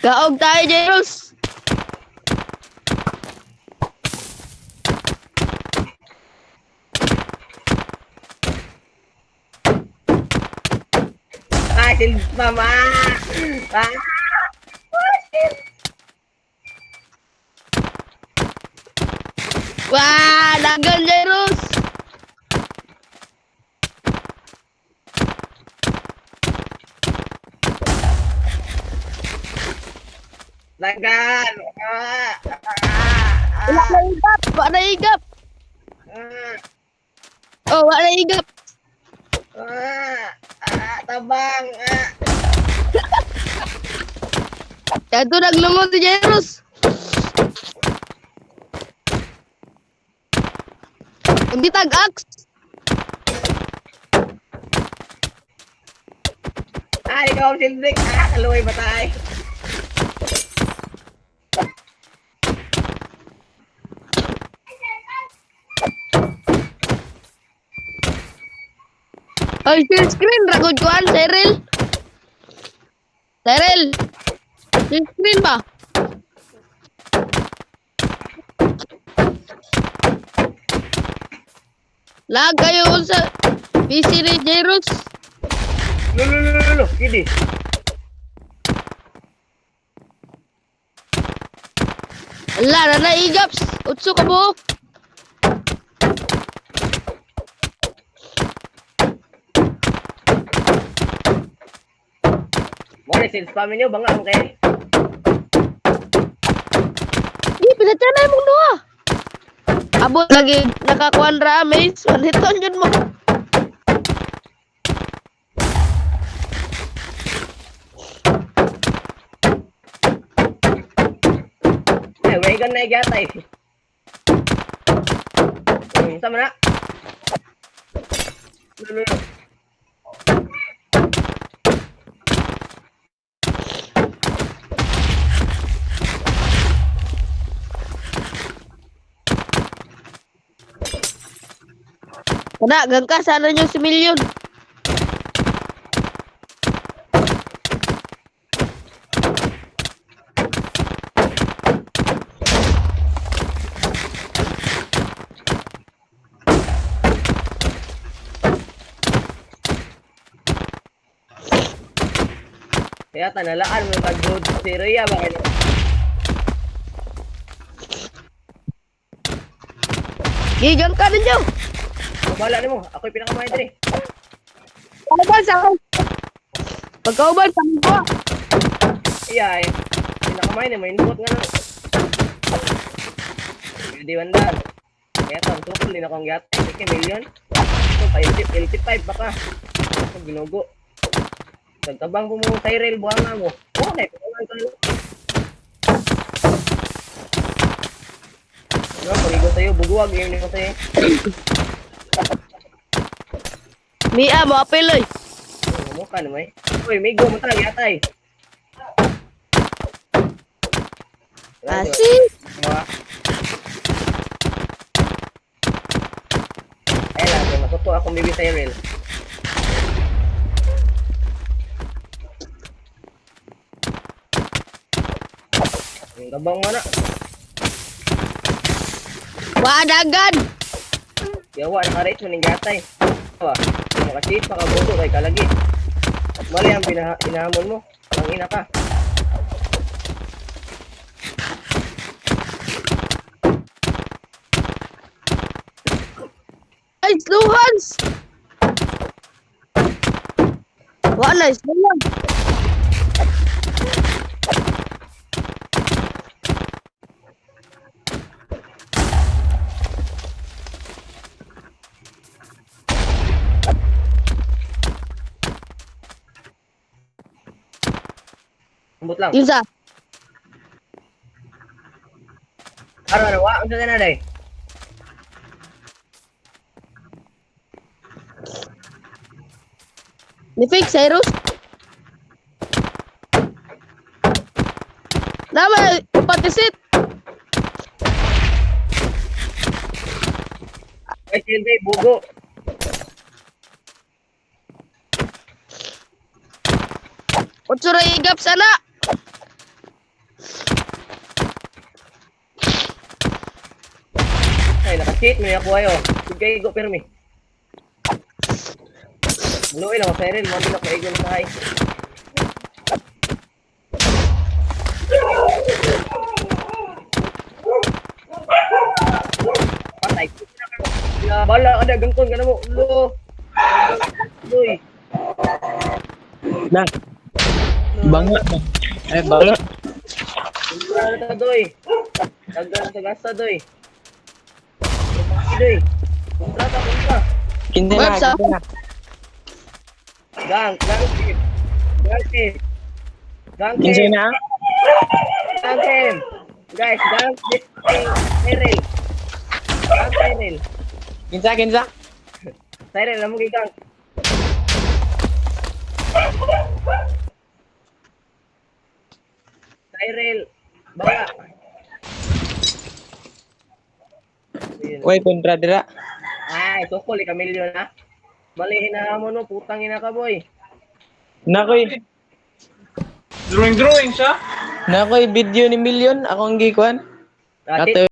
Kaog tayo, Jeros. Ah, si Mama! Ah! Wah, dagan, Jeros. Lagan! Ah! Wala na igap. Wala na igap. Ah! Oh, wala na igap. Tabang! Ah! Ito naglungon si Jeros. Hindi tag-ax. Ah, ikaw ang Sindrik! Ah, kaluoy ba tayo? Ay, share screen. Ragod ko an, Cyril. Cyril. Share screen ba? Lag kayo sa PC ni Jeros. Lulu, gini. Ala, na naigaps. Utso ka mo. Boleh sih spam ini bang ang kay. Ih, pinatyanay mong duha. Abot lagi nakakuan rames. Maniton yun mo. Eh, wagon na igatay. Sama na. Lulu. Kada, gangka sana nyo si Milyon. Kaya tanalaan mo pag-good si Rhea ba kayo? Gigang ka ninyo. Mabala mo, ako'y pinakamahin din eh. Ano ba sa akin? Pagkauban sa mga. Iya eh. Pinakamahin eh, may input nga lang. Hindi wandan. Kaya ito, ang tukol din akong gat. Sige, million. Ito pa, LT5 baka. Ito, ginugo. Nagtabang po mo Tyrell, buhanga mo. Okay, pinakamahin ka lang. Ano, pag-igo sa'yo, buguwag, yun ko sa'yo. Mia, mo apel oy. Mukha naman eh. Uy, may go mo talaga yatay. Asi. Ay lang, matuto akong baby Tyrell. Ang gabang mo na. Wadagan. Yawa, naka-rate mo ng gatay. Yawa, makasit, makabuto kay kalagi. At mali ang hinahamon mo. Ang ina ka. Ay, slow hands. Wala, slow hands. Ambot lang. Yun sa. Ano, wa? Ang sa na day? Ni fake Cyrus. Nama patisit. Ay, hindi, bugo. Utsuray igap sana. Ay, naka-cheat mo ako ayo. Sige, go permi. Luoy lang ako sa rin, mabili ako kaigo na tayo. Patay. Bala ka na, gangkon ka na mo. Ulo. Uy. Na. Banga. Eh, banga. Ano ta doy? Tagal sa gasa doy. Doy. Kontrata. Kinti na, Babs, ah. kinti na. Gang team. Gang team. Gang Kinti team. na. Gang team. Guys, gang team. Cyril. Gang Cyril. Kinsa. Cyril, alam mo kay gang. Cyril. Banga. Uy, kontra dira. Ay, tukol ka milyon ha. Balihin na mo no, putang ina ka boy. Nakoy. Drawing siya? Nakoy video ni Million. Ako ang gikuan. Ate, Kato